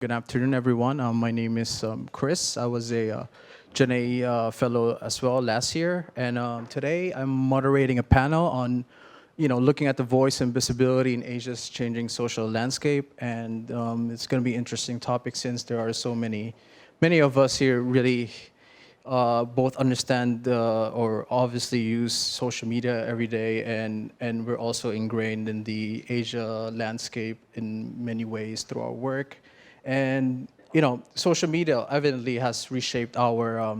Good afternoon, everyone. My name is Chris. I was a Gen A fellow as well last year, and today I'm moderating a panel on, looking at the voice and visibility in Asia's changing social landscape. And it's going to be an interesting topic since there are so many of us here really both understand or obviously use social media every day, and we're also ingrained in the Asia landscape in many ways through our work. And social media evidently has reshaped our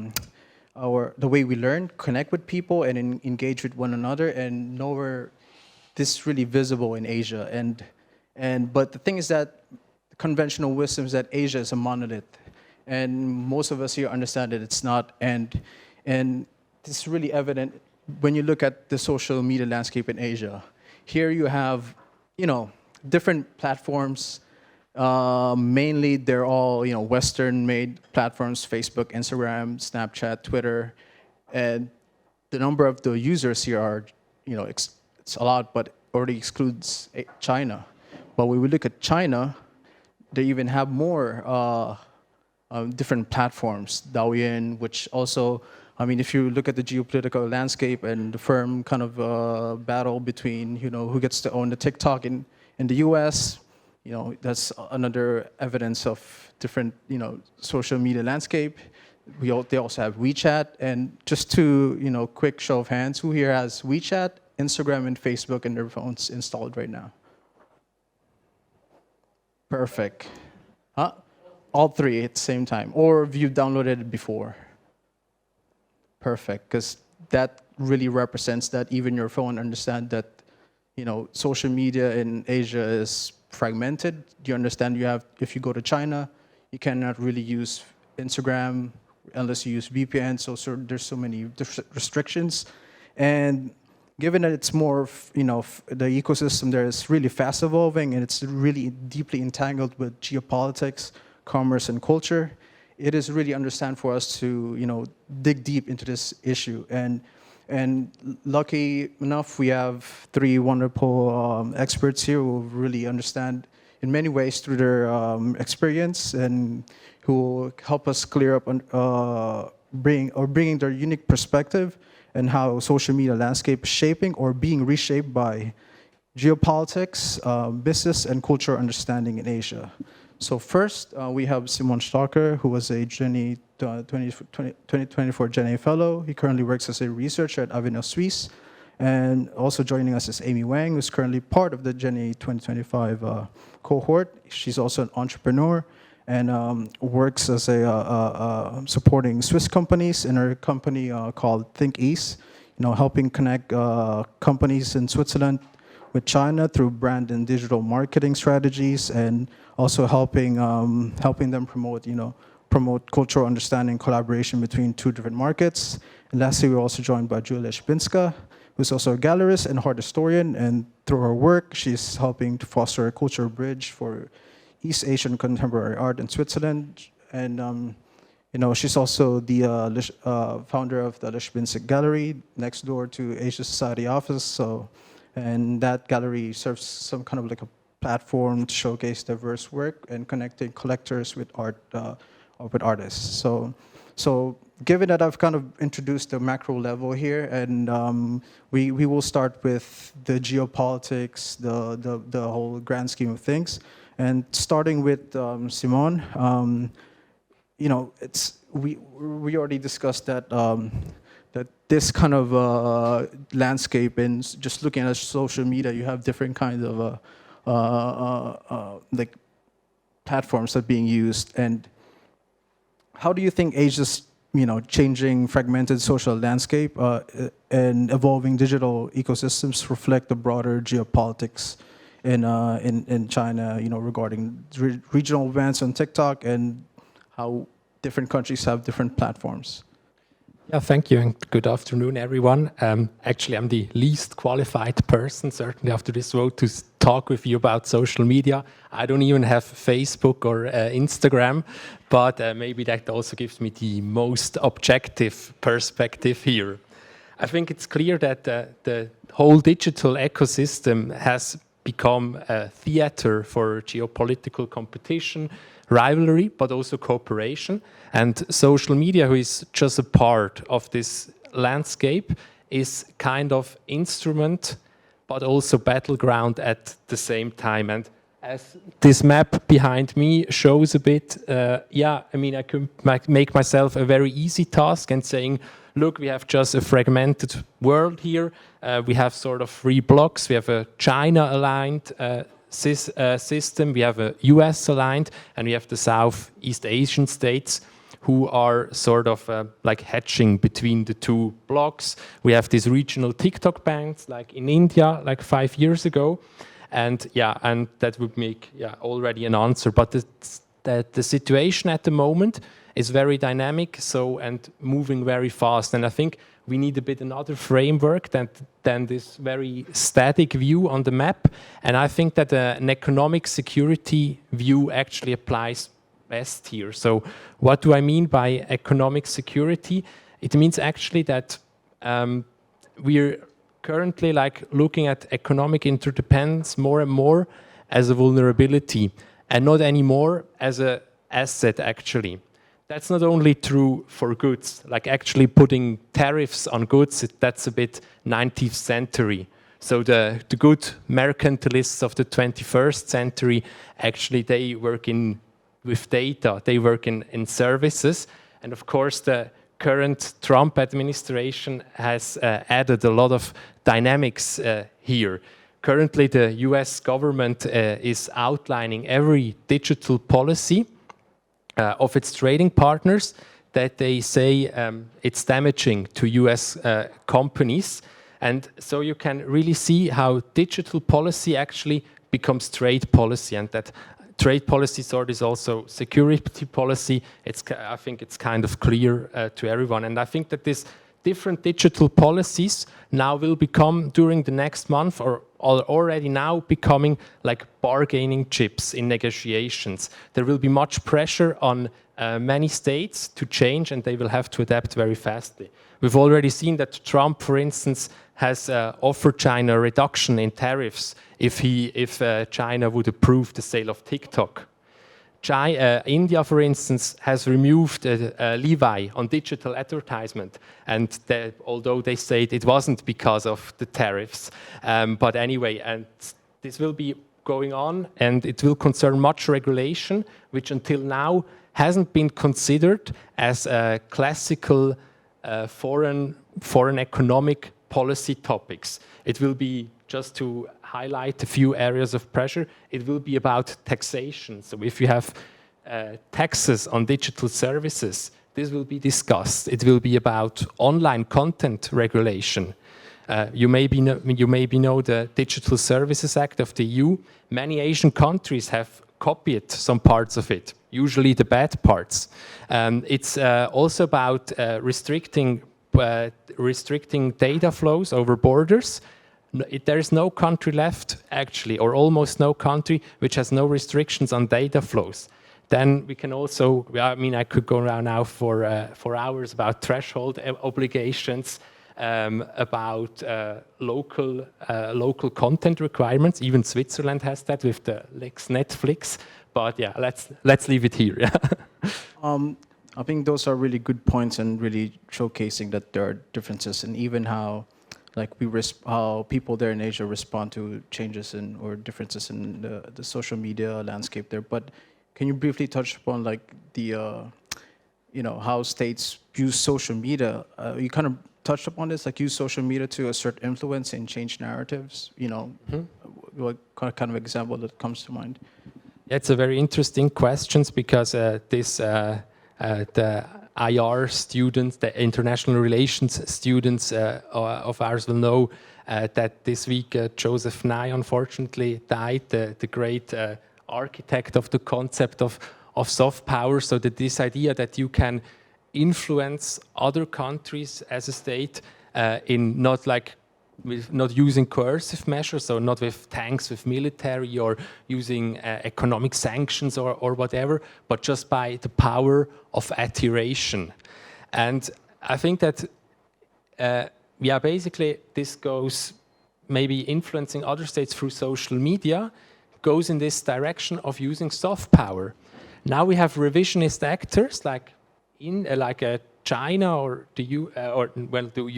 the way we learn, connect with people, and engage with one another. And nowhere this is really visible in Asia. But the thing is that conventional wisdom is that Asia is a monolith, and most of us here understand that it's not. And this is really evident when you look at the social media landscape in Asia. Here you have different platforms. Mainly, they're all Western-made platforms: Facebook, Instagram, Snapchat, Twitter, and the number of the users here are, it's a lot, but already excludes China. But when we look at China, they even have more different platforms. Douyin, which also, if you look at the geopolitical landscape and the firm kind of battle between who gets to own the TikTok in the U.S. That's another evidence of different, social media landscape. They also have WeChat. And just to, quick show of hands, who here has WeChat, Instagram, and Facebook in their phones installed right now? Perfect. Huh? All three at the same time. Or have you downloaded it before? Perfect, because that really represents that even your phone understands that, social media in Asia is fragmented. You understand if you go to China, you cannot really use Instagram unless you use VPN. So there's so many restrictions. And given that it's more, the ecosystem there is really fast evolving and it's really deeply entangled with geopolitics, commerce, and culture, it is really understand for us to, dig deep into this issue. And lucky enough, we have three wonderful experts here who really understand in many ways through their experience, and who will help us clear up bringing their unique perspective and how social media landscape is shaping or being reshaped by geopolitics, business, and cultural understanding in Asia. So first, we have Simon Stocker, who was a 2024 Gen A Fellow. He currently works as a researcher at Avenue Suisse. And also joining us is Amy Weng, who's currently part of the Gen A 2025 cohort. She's also an entrepreneur and works as a supporting Swiss companies in her company called Think East, helping connect companies in Switzerland with China through brand and digital marketing strategies, and also helping them promote cultural understanding, collaboration between two different markets. And lastly, we're also joined by Lechbinska, who's also a gallerist and art historian. And through her work, she's helping to foster a cultural bridge for East Asian contemporary art in Switzerland. And she's also the founder of the Lechbinska Gallery next door to Asia Society office. And that gallery serves some kind of like a platform to showcase diverse work and connecting collectors with art, with artists. So given that I've kind of introduced the macro level here, and we will start with the geopolitics, the whole grand scheme of things, and starting with Simon. We already discussed that. That this kind of landscape, and just looking at social media, you have different kinds of like platforms that are being used. And how do you think Asia's changing fragmented social landscape and evolving digital ecosystems reflect the broader geopolitics in China, regarding regional events on TikTok and how different countries have different platforms? Yeah, thank you, and good afternoon, everyone. Actually, I'm the least qualified person, certainly after this vote, to talk with you about social media. I don't even have Facebook or Instagram, but maybe that also gives me the most objective perspective here. I think it's clear that the whole digital ecosystem has become a theater for geopolitical competition rivalry, but also cooperation. And social media, who is just a part of this landscape, is kind of instrument, but also battleground at the same time. And as this map behind me shows a bit, yeah, I mean, I could make myself a very easy task and saying, look, we have just a fragmented world here. We have sort of 3 blocks. We have a China-aligned system, we have a US-aligned, and we have the Southeast Asian states who are sort of like hedging between the 2 blocks. We have these regional TikTok banks, like in India, like 5 years ago. And yeah, and that would make already an answer. But the situation at the moment is very dynamic, and moving very fast. And I think we need a bit another framework than this very static view on the map. And I think that an economic security view actually applies best here. So what do I mean by economic security? It means actually that we're currently like looking at economic interdependence more and more as a vulnerability and not anymore as an asset actually. That's not only true for goods, like actually putting tariffs on goods, that's a bit 19th century. So the good mercantilists of the 21st century, actually they work with data, they work in services. And of course the current Trump administration has added a lot of dynamics here. Currently the US government is outlining every digital policy of its trading partners that they say it's damaging to US companies. And so you can really see how digital policy actually becomes trade policy, and that trade policy sort is also security policy. I think it's kind of clear to everyone. And I think that these different digital policies now will become, during the next month, or already now becoming like bargaining chips in negotiations. There will be much pressure on many states to change, and they will have to adapt very fastly. We've already seen that Trump, for instance, has offered China a reduction in tariffs if China would approve the sale of TikTok. India, for instance, has removed a levy on digital advertisement, and although they said it wasn't because of the tariffs, but anyway, and this will be going on, and it will concern much regulation, which until now hasn't been considered as classical foreign economic policy topics. It will be, just to highlight a few areas of pressure, it will be about taxation. So if you have taxes on digital services, this will be discussed. It will be about online content regulation. You maybe know the Digital Services Act of the EU. Many Asian countries have copied some parts of it, usually the bad parts. It's also about restricting data flows over borders. There is no country left, actually, or almost no country, which has no restrictions on data flows. Then we can also, I mean, I could go around now for hours about threshold obligations, about local content requirements. Even Switzerland has that with the Lex Netflix. But yeah, let's leave it here. I think those are really good points and really showcasing that there are differences in even how how people there in Asia respond to changes or differences in the social media landscape there. But can you briefly touch upon how states use social media? You kind of touched upon this, like use social media to assert influence and change narratives. What kind of example that comes to mind? Yeah, it's a very interesting question because the IR students, the international relations students of ours will know that this week Joseph Nye unfortunately died, the great architect of the concept of soft power. So that this idea that you can influence other countries as a state in not using coercive measures, so not with tanks, with military, or using economic sanctions or whatever, but just by the power of attenuation. And I think that, basically this goes, maybe influencing other states through social media, goes in this direction of using soft power. Now we have revisionist actors like China or the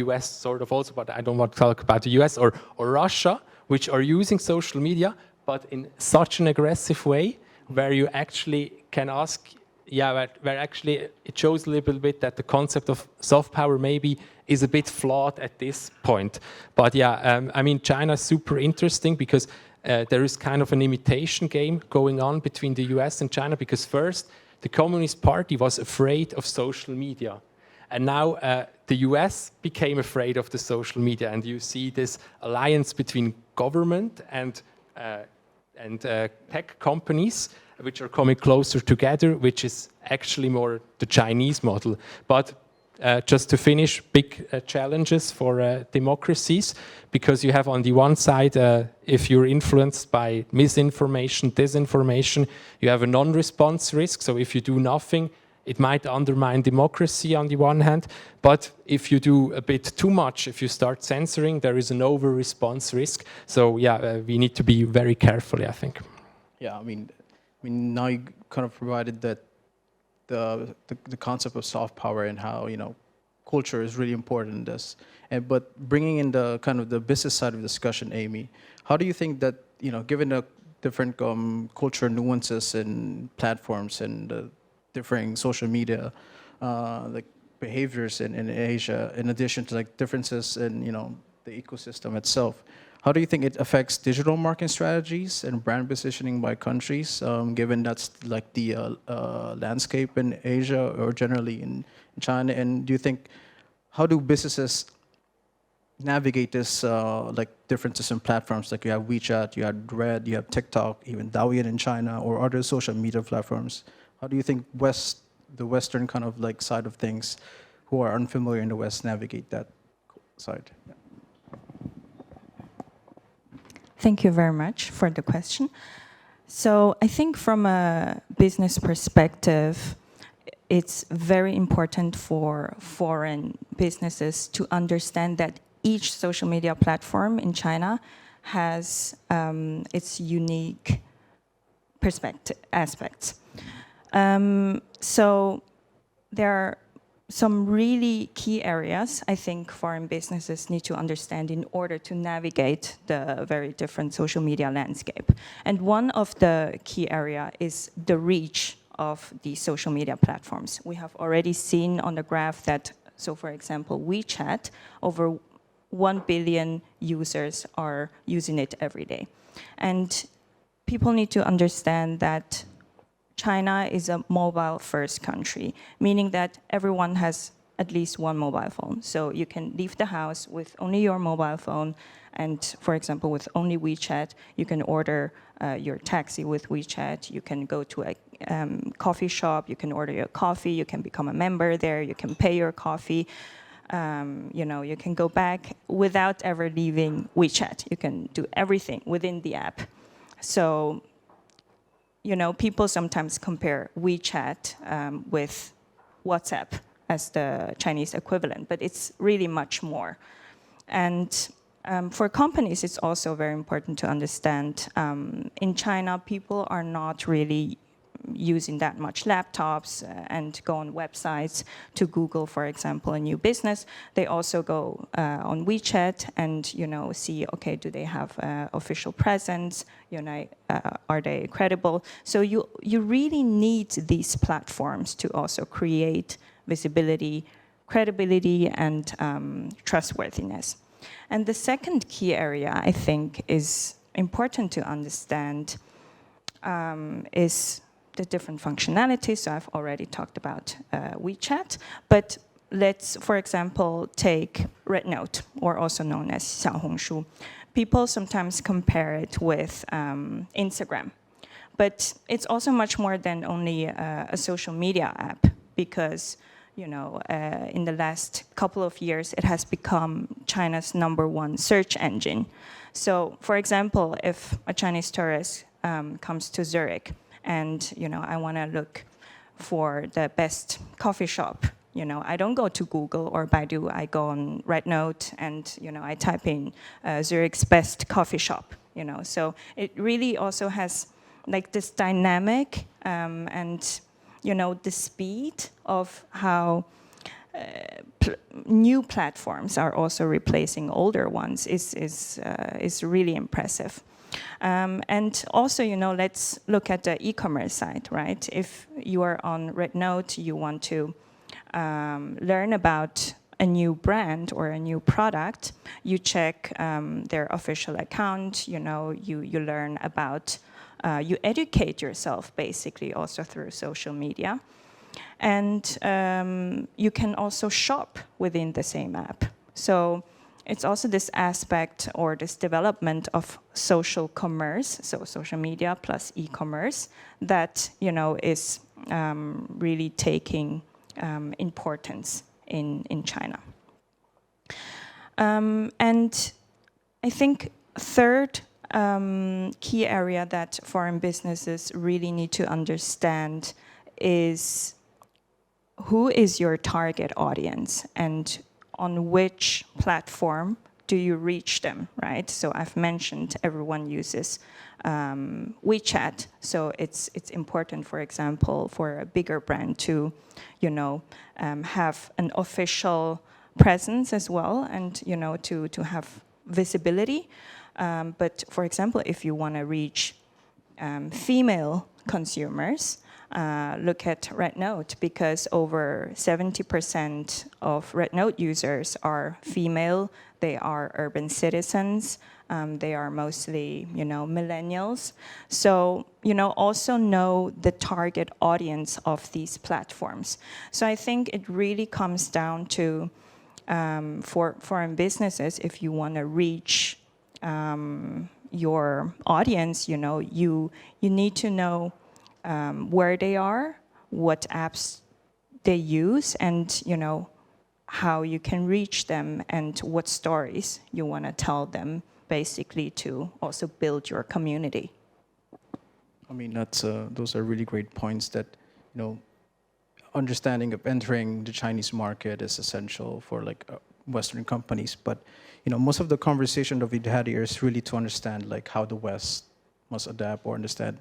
US sort of also, but I don't want to talk about the US or Russia, which are using social media, but in such an aggressive way where you actually can ask, where actually it shows a little bit that the concept of soft power maybe is a bit flawed at this point. But I mean, China is super interesting because there is kind of an imitation game going on between the US and China, because first, the Communist Party was afraid of social media. And now the US became afraid of the social media. And you see this alliance between government and tech companies, which are coming closer together, which is actually more the Chinese model. But just to finish, big challenges for democracies, because you have on the one side, if you're influenced by misinformation, disinformation, you have a non-response risk. So if you do nothing, it might undermine democracy on the one hand. But if you do a bit too much, if you start censoring, there is an over-response risk. So we need to be very careful, I think. Yeah, I mean, now you kind of provided that the concept of soft power and how, you know, culture is really important in this. But bringing in the kind of the business side of the discussion, Amy, how do you think that, you know, given the different culture nuances and platforms and the differing social media like behaviors in Asia, in addition to like differences in, you know, the ecosystem itself, how do you think it affects digital marketing strategies and brand positioning by countries, given that's like the landscape in Asia or generally in China? And do you think, how do businesses navigate this like differences in platforms? Like you have WeChat, you have Red, you have TikTok, even Douyin in China, or other social media platforms. How do you think the Western kind of like side of things, who are unfamiliar in the West, navigate that side? Yeah. Thank you very much for the question. So I think from a business perspective, it's very important for foreign businesses to understand that each social media platform in China has its unique aspects. So there are some really key areas I think foreign businesses need to understand in order to navigate the very different social media landscape. And one of the key area is the reach of the social media platforms. We have already seen on the graph that, so for example, WeChat, over 1 billion users are using it every day. And people need to understand that China is a mobile-first country, meaning that everyone has at least one mobile phone. So you can leave the house with only your mobile phone, and for example, with only WeChat, you can order your taxi with WeChat, you can go to a coffee shop, you can order your coffee, you can become a member there, you can pay your coffee, you know, you can go back without ever leaving WeChat. You can do everything within the app. So, you know, people sometimes compare WeChat with WhatsApp as the Chinese equivalent, but it's really much more. And for companies, it's also very important to understand, in China, people are not really using that much laptops and go on websites to Google, for example, a new business. They also go on WeChat and, you know, see, okay, do they have official presence? You know, are they credible? So you really need these platforms to also create visibility, credibility, and trustworthiness. And the second key area, I think, is important to understand is the different functionalities. So I've already talked about WeChat, but let's, for example, take Red Note, or also known as Xiaohongshu. People sometimes compare it with Instagram, but it's also much more than only a social media app, because, you know, in the last couple of years, it has become China's #1 search engine. So, for example, if a Chinese tourist comes to Zurich, and, you know, I want to look for the best coffee shop, you know, I don't go to Google or Baidu, I go on Red Note and, you know, I type in Zurich's best coffee shop, you know. So it really also has like this dynamic and the speed of how new platforms are also replacing older ones is really impressive. And also, let's look at the e-commerce side, right? If you are on RedNote, you want to learn about a new brand or a new product, you check their official account, you learn about, you educate yourself basically also through social media. And you can also shop within the same app. So it's also this aspect or this development of social commerce, so social media plus e-commerce, that is really taking importance in China. And I think third key area that foreign businesses really need to understand is who is your target audience and on which platform do you reach them, right? So I've mentioned everyone uses WeChat, so it's important, for example, for a bigger brand to, have an official presence as well, and to have visibility. But for example, if you want to reach female consumers, look at RedNote, because over 70% of RedNote users are female. They are urban citizens. They are mostly, millennials. So, also know the target audience of these platforms. So I think it really comes down to, for foreign businesses, if you want to reach your audience, you need to know where they are, what apps they use, and how you can reach them and what stories you want to tell them, basically to also build your community. I mean, those are really great points that, understanding of entering the Chinese market is essential for like Western companies. But, most of the conversation that we've had here is really to understand like how the West must adapt or understand,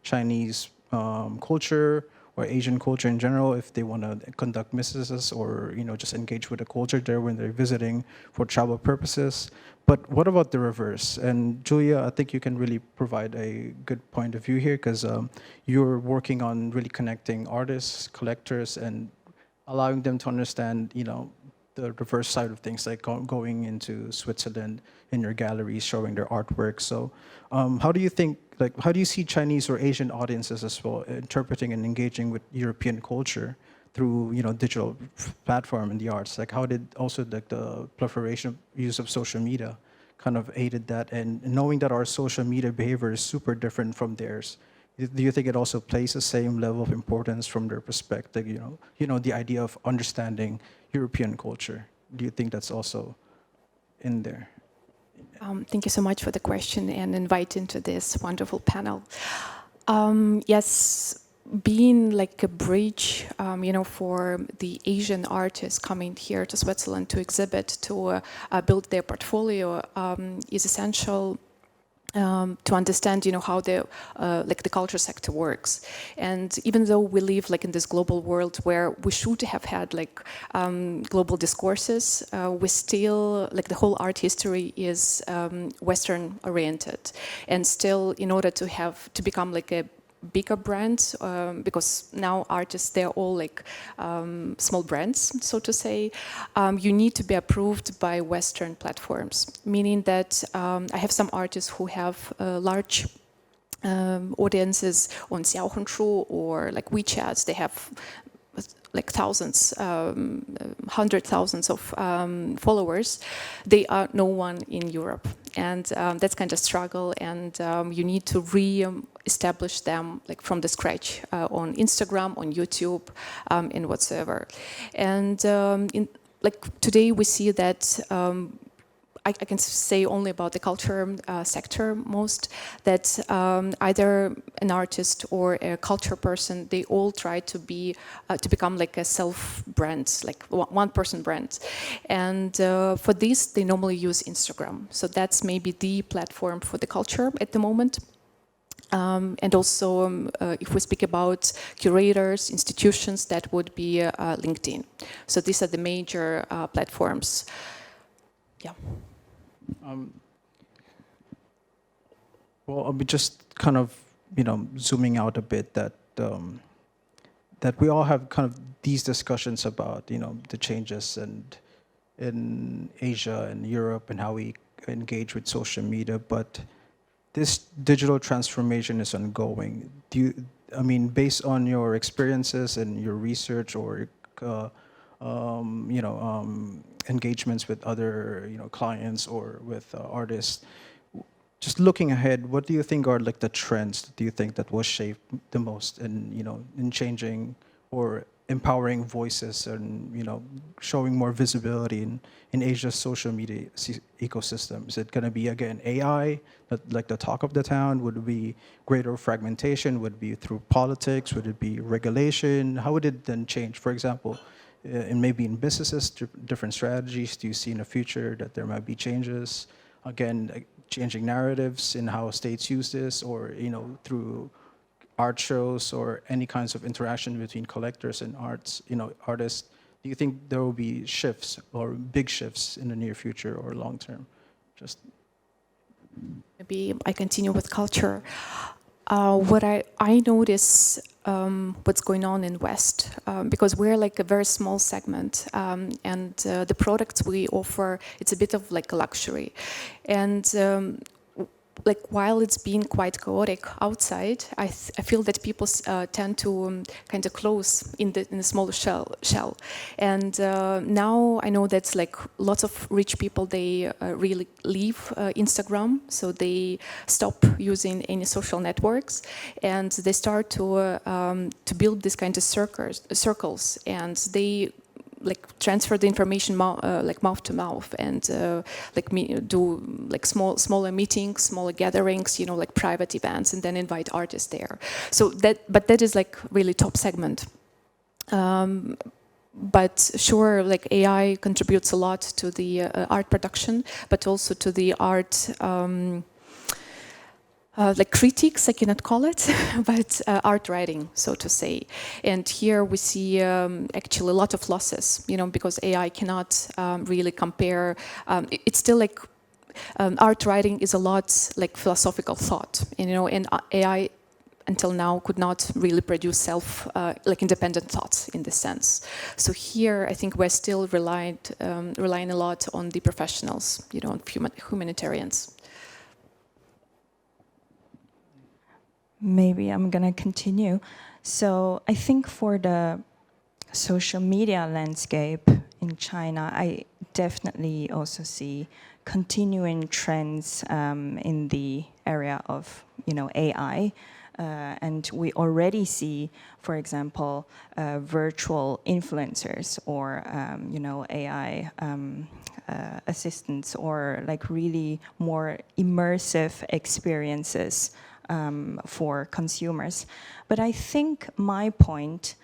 Chinese culture or Asian culture in general, if they want to conduct businesses or just engage with the culture there when they're visiting for travel purposes. But what about the reverse? And Julia, I think you can really provide a good point of view here, because you're working on really connecting artists, collectors, and allowing them to understand, the reverse side of things, like going into Switzerland in your galleries, showing their artwork. So how do you think, how do you see Chinese or Asian audiences as well interpreting and engaging with European culture through, digital platform and the arts? Like how did also the proliferation of use of social media kind of aided that? And knowing that our social media behavior is super different from theirs, do you think it also plays the same level of importance from their perspective, the idea of understanding European culture? Do you think that's also in there? Thank you so much for the question and inviting to this wonderful panel. Yes, being like a bridge, for the Asian artists coming here to Switzerland to exhibit, to build their portfolio, is essential. To understand, how the culture sector works, and even though we live in this global world where we should have had global discourses, we still the whole art history is Western oriented, and still in order to become a bigger brand, because now artists, they're all small brands, so to say, you need to be approved by Western platforms, meaning that I have some artists who have large audiences on Xiaohongshu or WeChat. They have thousands, 100,000s of followers. They are no one in Europe, and that's kind of struggle, and you need to establish them from the scratch on Instagram, on YouTube, and whatsoever. And today we see that I can say only about the culture sector most, that either an artist or a culture person, they all try to become a self-brand, one-person brand. And for this, they normally use Instagram. So that's maybe the platform for the culture at the moment. And also, if we speak about curators, institutions, that would be LinkedIn. So these are the major platforms. Yeah. Well, I'll be just kind of, zooming out a bit that that we all have kind of these discussions about, the changes in Asia and Europe and how we engage with social media, but this digital transformation is ongoing. Based on your experiences and your research or engagements with other clients or with artists, just looking ahead, what do you think are like the trends? Do you think that will shape the most in changing or empowering voices and showing more visibility in Asia's social media ecosystem? Is it going to be again AI, like the talk of the town? Would it be greater fragmentation? Would it be through politics? Would it be regulation? How would it then change? For example, and maybe in businesses, different strategies. Do you see in the future that there might be changes? Again, changing narratives in how states use this, or through art shows or any kinds of interaction between collectors and artists. Do you think there will be shifts or big shifts in the near future or long term? Just maybe I continue with culture. What I notice what's going on in West, because we're like a very small segment, and the products we offer, it's a bit of like a luxury. And like while it's been quite chaotic outside, I feel that people tend to kind of close in a smaller shell. And now I know that's like lots of rich people, they really leave Instagram, so they stop using any social networks, and they start to build this kind of circles, and they like transfer the information like mouth to mouth, and do like smaller meetings, smaller gatherings, like private events, and then invite artists there. So that is like really top segment. But sure, like AI contributes a lot to the art production, but also to the art like critiques, I cannot call it, but art writing, so to say. And here we see actually a lot of losses, because AI cannot really compare. It's still like art writing is a lot like philosophical thought, and AI until now could not really produce like independent thoughts in this sense. So here I think we're still relying a lot on the professionals, on humanitarians. Maybe I'm gonna continue. So I think for the social media landscape in China, I definitely also see continuing trends in the area of AI. And we already see, for example, virtual influencers or AI assistants, or like really more immersive experiences for consumers. But I think my point,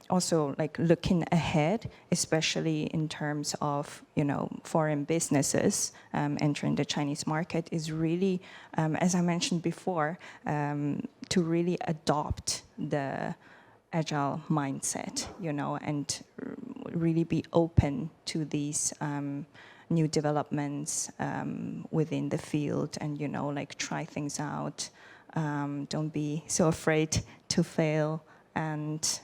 also like looking ahead, especially in terms of foreign businesses entering the Chinese market, is really, as I mentioned before, to really adopt the agile mindset, and really be open to these new developments within the field, and like try things out. Don't be so afraid to fail, and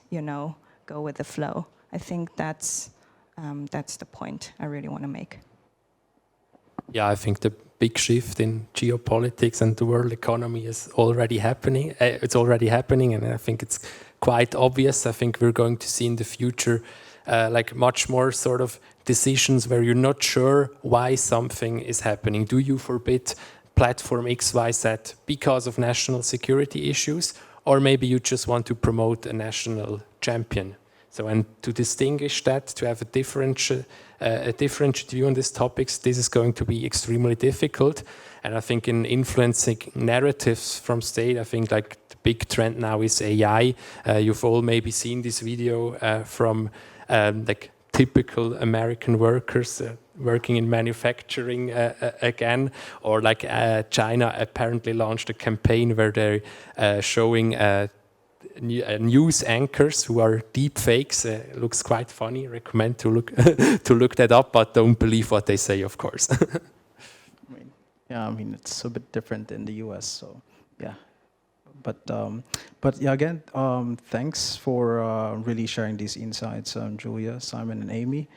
go with the flow. I think that's the point I really want to make. Yeah, I think the big shift in geopolitics and the world economy is already happening. It's already happening, and I think it's quite obvious. I think we're going to see in the future like much more sort of decisions where you're not sure why something is happening. Do you forbid platform XYZ because of national security issues, or maybe you just want to promote a national champion? So, and to distinguish that, to have a different view on these topics, this is going to be extremely difficult. And I think in influencing narratives from state, I think like the big trend now is AI. You've all maybe seen this video from like typical American workers working in manufacturing again, or like China apparently launched a campaign where they're showing news anchors who are deep fakes. Looks quite funny. Recommend to look to look that up, but don't believe what they say, of course. I mean, it's a bit different in the US, so yeah. But yeah, again, thanks for really sharing these insights, Julia, Simon, and Amy.